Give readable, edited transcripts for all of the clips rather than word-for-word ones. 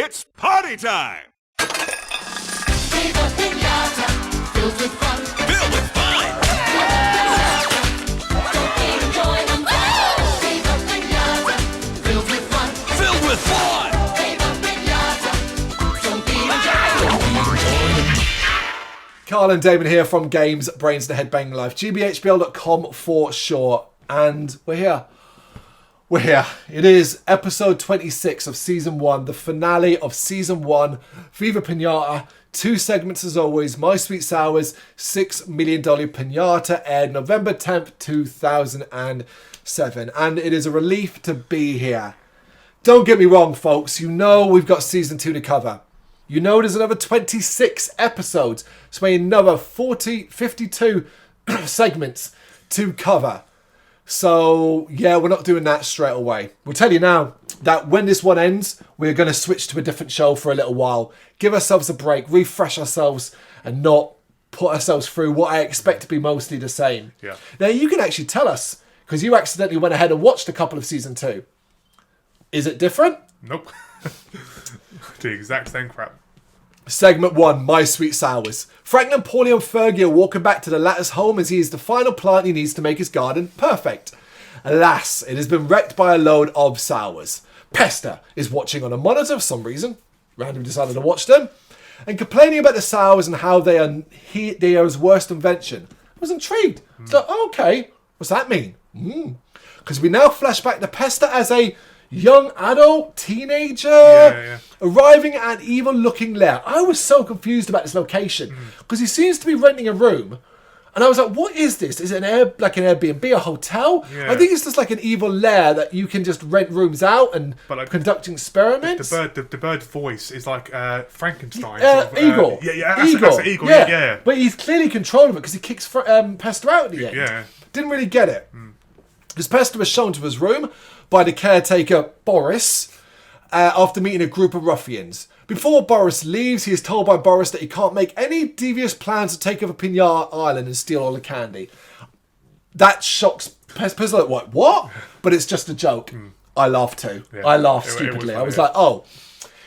It's party time! Viva Pinata, filled with fun. Filled with fun! Don't be enjoying them. Viva Pinata, filled with fun. Filled with fun! Viva Pinata, don't be enjoying them. Carl and Damon here from Brrraains A Head-Banging Life, gbhblofficial.com for short, and we're here. We're here. It is episode 26 of season 1, the finale of season 1. Viva Pinata. 2 segments as always. My Sweet Sour's $6 Million Pinata aired November 10th, 2007. And it is a relief to be here. Don't get me wrong, folks. You know we've got season 2 to cover. You know there's another 26 episodes. So another 52 segments to cover. So, yeah, we're not doing that straight away. We'll tell you now that when this one ends, we're going to switch to a different show for a little while. Give ourselves a break, refresh ourselves, and not put ourselves through what I expect to be mostly the same. Yeah. Now, you can actually tell us, because you accidentally went ahead and watched a couple of season 2. Is it different? Nope. The exact same crap. Segment 1, My Sweet Sours. Franklin, Paulie and Fergie are walking back to the latter's home as he is the final plant he needs to make his garden perfect. Alas, it has been wrecked by a load of sours. Pester is watching on a monitor for some reason. Randomly decided to watch them. And complaining about the sours and how they are his worst invention. I was intrigued. So, okay, what's that mean? Because we now flash back to Pester as a young adult, teenager, arriving at an evil-looking lair. I was so confused about this location because he seems to be renting a room, and I was like, "What is this? Is it an Airbnb, a hotel?" Yeah. I think it's just like an evil lair that you can just rent rooms out and like, conduct experiments. The bird voice is like Frankenstein. Eagle. That's an eagle. Yeah. But he's clearly controlling it because he kicks Pester out at the end. Yeah. Didn't really get it. Because Pester was shown to his room by the caretaker Boris after meeting a group of ruffians. Before Boris leaves, he is told by Boris that he can't make any devious plans to take over Pinata Island and steal all the candy. That shocks Pester's like, what? But it's just a joke. I laughed too. Yeah. I laughed stupidly. I was like, oh.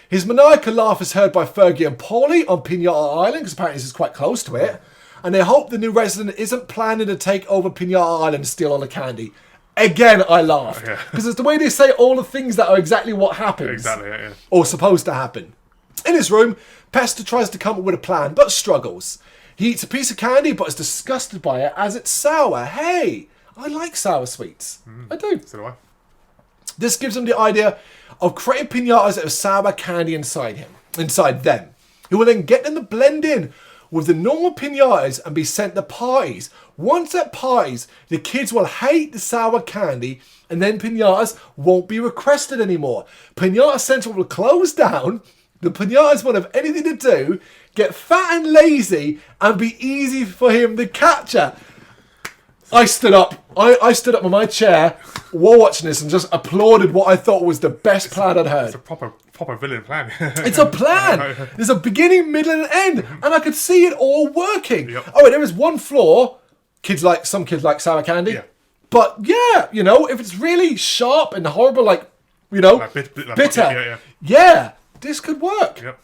His maniacal laugh is heard by Fergie and Paulie on Pinata Island, because apparently this is quite close to it. And they hope the new resident isn't planning to take over Pinata Island and steal all the candy. Again, I laughed. Because it's the way they say all the things that are exactly what happens. Exactly, yeah. Or supposed to happen. In his room, Pester tries to come up with a plan, but struggles. He eats a piece of candy, but is disgusted by it as it's sour. Hey, I like sour sweets. I do. So do I. This gives him the idea of creating pinatas that have sour candy inside them. He will then get them to blend in with the normal pinatas and be sent to parties. Once at parties, the kids will hate the sour candy and then pinatas won't be requested anymore. Pinata Central will close down. The pinatas won't have anything to do, get fat and lazy, and be easy for him to capture. I stood up. I stood up on my chair while watching this and just applauded what I thought was the best plan I'd heard. It's a proper villain plan. It's a plan. There's a beginning, middle, and end, and I could see it all working. Yep. Oh, and there is one flaw. Some kids like sour candy. Yeah. But yeah, if it's really sharp and horrible, bitter, this could work. Yep.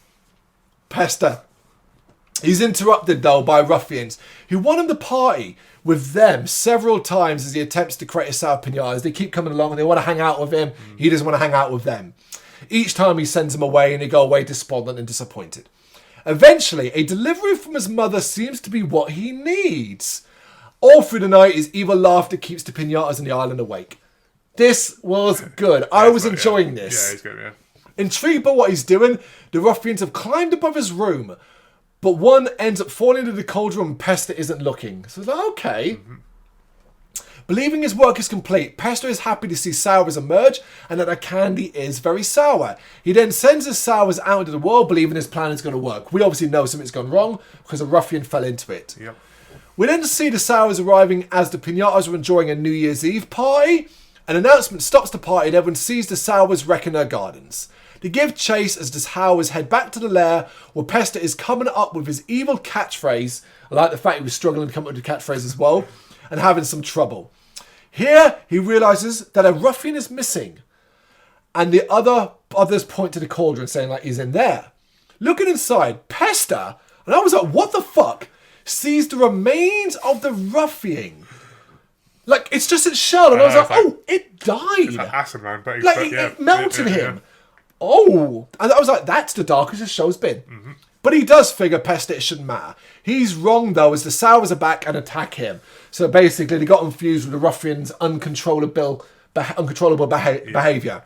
Pester. He's interrupted, though, by ruffians who want him to party with them several times as he attempts to create a sour pinata. They keep coming along and they want to hang out with him. He doesn't want to hang out with them. Each time he sends them away and they go away despondent and disappointed. Eventually, a delivery from his mother seems to be what he needs. All through the night, his evil laughter keeps the pinatas on the island awake. This was good. I was enjoying this. Yeah, he's good, yeah. Intrigued by what he's doing, the ruffians have climbed above his room, but one ends up falling into the cauldron and Pester isn't looking. So it's like, okay. Believing his work is complete, Pester is happy to see sours emerge and that the candy is very sour. He then sends his sours out into the world, believing his plan is going to work. We obviously know something's gone wrong because a ruffian fell into it. Yep. We then see the sours arriving as the pinatas are enjoying a New Year's Eve party. An announcement stops the party and everyone sees the sours wrecking their gardens. They give chase as the sours head back to the lair where Pester is coming up with his evil catchphrase. I like the fact he was struggling to come up with the catchphrase as well and having some trouble. Here he realises that a ruffian is missing and the others point to the cauldron saying like he's in there. Looking inside, Pester, and I was like, what the fuck? Sees the remains of the ruffian. Like, it's just its shell, and I was like, oh, it died. It's like acid, man. But Like, it melted him. Oh, and I was like, that's the darkest the show's been. Mm-hmm. But he does figure Pester, it shouldn't matter. He's wrong, though, as the Sours are back and attack him. So basically, they got infused with the ruffian's uncontrollable behaviour.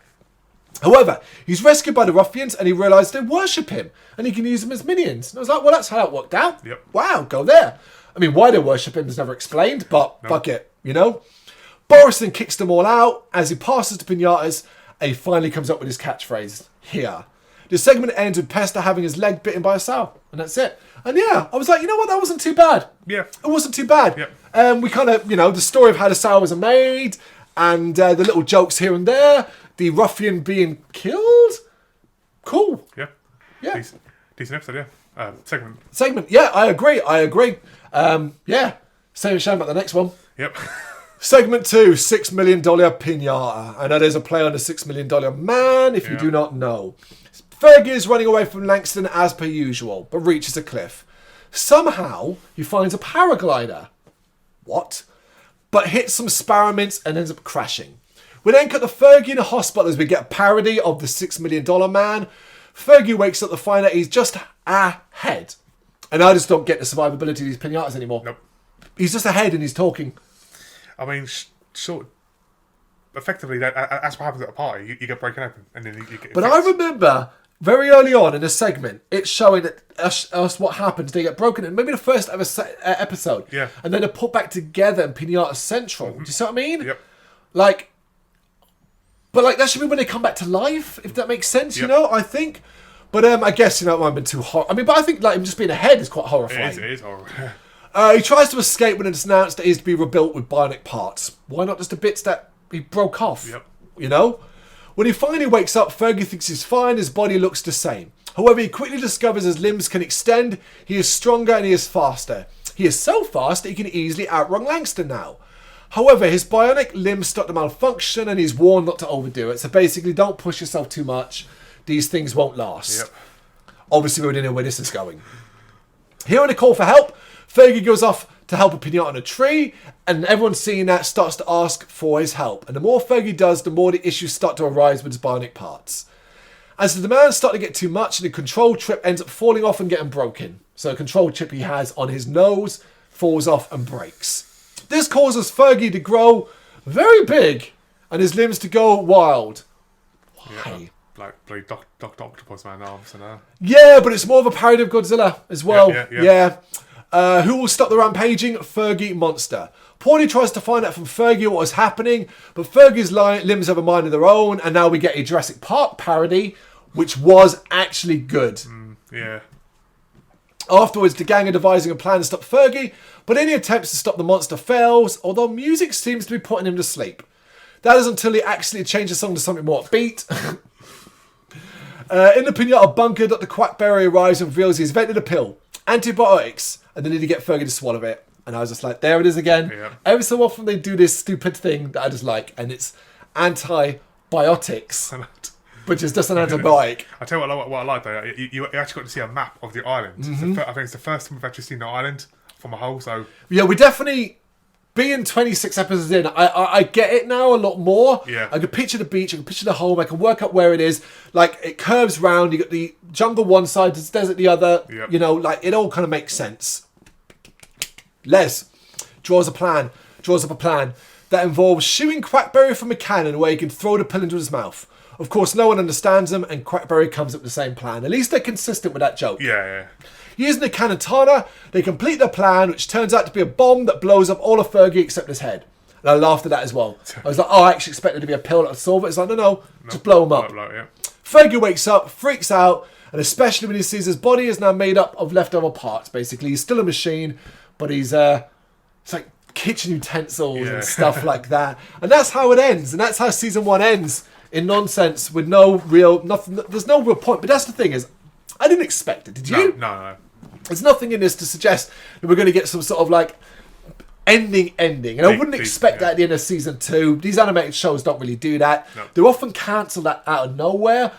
However, he's rescued by the ruffians and he realised they worship him and he can use them as minions. And I was like, well, that's how it worked out. Yep. Wow, go there. I mean, why they worship him is never explained, but fuck it, you know? Boris then kicks them all out. As he passes the pinatas, and he finally comes up with his catchphrase, here. The segment ends with Pester having his leg bitten by a sow, and that's it. And yeah, I was like, you know what, that wasn't too bad. Yeah. It wasn't too bad. Yep. We kind of, you know, the story of how the sours are made, and the little jokes here and there, the ruffian being killed. Cool. Yeah. Yeah. Decent episode, yeah. Segment. Yeah, I agree. Yeah. Same shame about the next one. Yep. Segment 2, $6 million pinata. I know there's a play on the $6 million man, if you do not know. Fergie is running away from Langston as per usual, but reaches a cliff. Somehow, he finds a paraglider. What? But hits some sparrowmints and ends up crashing. We then cut to Fergie in a hospital as we get a parody of the $6 million man. Fergie wakes up to find out he's just a head. And I just don't get the survivability of these pinatas anymore. Nope. He's just a head and he's talking. I mean, effectively, that's what happens at a party. You get broken open, and then you get. But I remember very early on in a segment, it's showing us what happens. They get broken in maybe the first ever episode. Yeah. And then they're put back together in Pinata Central. Do you see what I mean? Yep. But that should be when they come back to life, if that makes sense, you know, I think. But I guess, you know, it might have been too hot. I mean, but I think him just being a head is quite horrifying. It is horrible. He tries to escape when it's announced that he's to be rebuilt with bionic parts. Why not just the bits that he broke off? Yep. You know? When he finally wakes up, Fergie thinks he's fine, his body looks the same. However, he quickly discovers his limbs can extend, he is stronger and he is faster. He is so fast that he can easily outrun Langston now. However, his bionic limbs start to malfunction and he's warned not to overdo it. So basically, don't push yourself too much. These things won't last. Yep. Obviously, we don't know where this is going. Hearing a call for help, Fergie goes off to help a pinata on a tree, and everyone seeing that starts to ask for his help. And the more Fergie does, the more the issues start to arise with his bionic parts. As the demands start to get too much, the control chip ends up falling off and getting broken. So the control chip he has on his nose falls off and breaks. This causes Fergie to grow very big and his limbs to go wild. Why? Yeah, like bloody Dr. Octopus man arms and Yeah, but it's more of a parody of Godzilla as well. Yeah. Who will stop the rampaging? Fergie Monster. Paulie tries to find out from Fergie what is happening, but Fergie's limbs have a mind of their own, and now we get a Jurassic Park parody, which was actually good. Yeah. Afterwards, the gang are devising a plan to stop Fergie, but any attempts to stop the monster fails, although music seems to be putting him to sleep. That is until he actually changes the song to something more upbeat. In the pinata bunker, Dr. Quackberry arrives and reveals he's invented a pill. Antibiotics. And they need to get Fergie to swallow it. And I was just like, there it is again. Yeah. Every so often they do this stupid thing that I just like. And it's antibiotics. Which is just an antibiotic. I tell you what I like though. You actually got to see a map of the island. I think it's the first time we've actually seen the island from a whole. So yeah, we definitely... Being 26 episodes in, I get it now a lot more. Yeah. I can picture the beach, I can picture the home, I can work out where it is. Like, it curves round, you got the jungle one side, the desert the other. Yep. You know, like, it all kind of makes sense. Les draws up a plan that involves shooting Quackberry from a cannon where he can throw the pill into his mouth. Of course, no one understands him, and Quackberry comes up with the same plan. At least they're consistent with that joke. Yeah. Using the Cannatana, they complete their plan, which turns out to be a bomb that blows up all of Fergie except his head. And I laughed at that as well. I was like, oh, I actually expected it to be a pill that would solve it. It's like, no, just blow him up. Yeah. Fergie wakes up, freaks out, and especially when he sees his body is now made up of leftover parts, basically. He's still a machine, but he's, it's like kitchen utensils and stuff like that. And that's how it ends. And that's how season 1 ends, in nonsense, with nothing. There's no real point. But that's the thing is, I didn't expect it. Did you? No. There's nothing in this to suggest that we're going to get some sort of like ending. And I wouldn't Big, expect yeah. that at the end of season 2. These animated shows don't really do that. No. They're often cancelled out of nowhere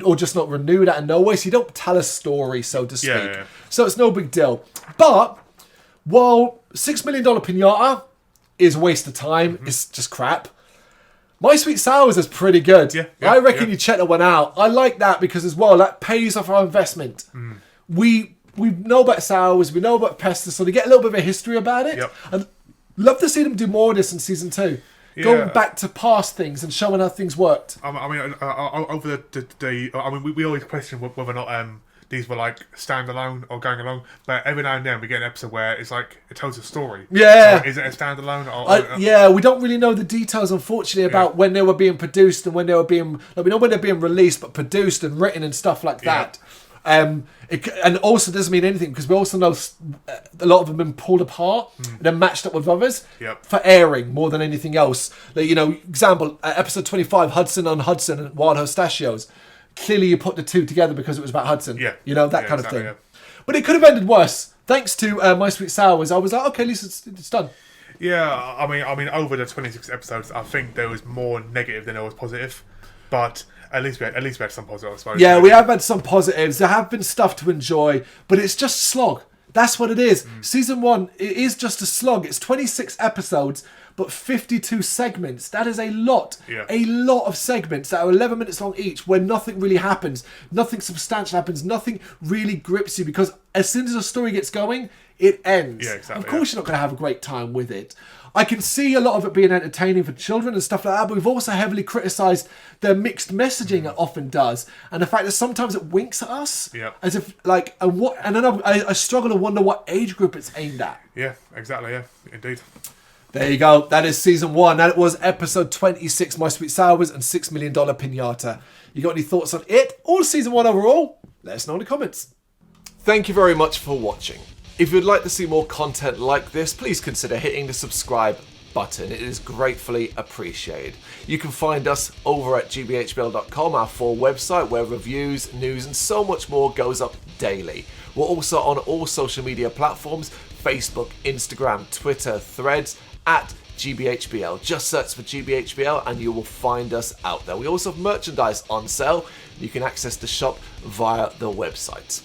or just not renewed out of nowhere. So you don't tell a story, so to speak. Yeah. So it's no big deal. But while $6 Million Pinata is a waste of time, it's just crap. My Sweet Sours is pretty good. Yeah, I reckon yeah. you check that one out. I like that because as well, that pays off our investment. We know about sours, we know about pesto, so they get a little bit of a history about it. Yep. I'd love to see them do more of this in season 2. Yeah. Going back to past things and showing how things worked. I mean, over the I mean, we always question whether or not these were like standalone or going along, but every now and then we get an episode where it's like it tells a story. Yeah. So is it a standalone or Yeah, we don't really know the details, unfortunately, about when they were being produced and when they were being. Like, we know when they're being released, but produced and written and stuff like that. And also doesn't mean anything because we also know a lot of them have been pulled apart and then matched up with others for airing more than anything else. Like, example, episode 25, Hudson on Hudson and Wild Hostachios. Clearly, you put the two together because it was about Hudson. Yeah. That kind Exactly, of thing. yeah. But it could have ended worse. Thanks to My Sweet Sours, I was like, okay, at least it's done. Yeah, I mean, over the 26 episodes, I think there was more negative than there was positive, but at least we had some positive, I suppose. Yeah, we have had some positives. There have been stuff to enjoy, but it's just slog. That's what it is. Season 1, it is just a slog. It's 26 episodes, but 52 segments. That is a lot. Yeah. A lot of segments that are 11 minutes long each where nothing really happens. Nothing substantial happens. Nothing really grips you because as soon as the story gets going, it ends. Yeah, exactly, Of course you're not going to have a great time with it. I can see a lot of it being entertaining for children and stuff like that, but we've also heavily criticised the mixed messaging it often does, and the fact that sometimes it winks at us, as if like, and then I struggle to wonder what age group it's aimed at. Yeah, exactly. Yeah, indeed. There you go. That is season 1. That was episode 26, My Sweet Sours and $6 Million Pinata. You got any thoughts on it or season 1 overall? Let us know in the comments. Thank you very much for watching. If you'd like to see more content like this, please consider hitting the subscribe button. It is gratefully appreciated. You can find us over at gbhbl.com, our full website where reviews, news and so much more goes up daily. We're also on all social media platforms, Facebook, Instagram, Twitter, Threads, at gbhbl. Just search for gbhbl and you will find us out there. We also have merchandise on sale. You can access the shop via the website.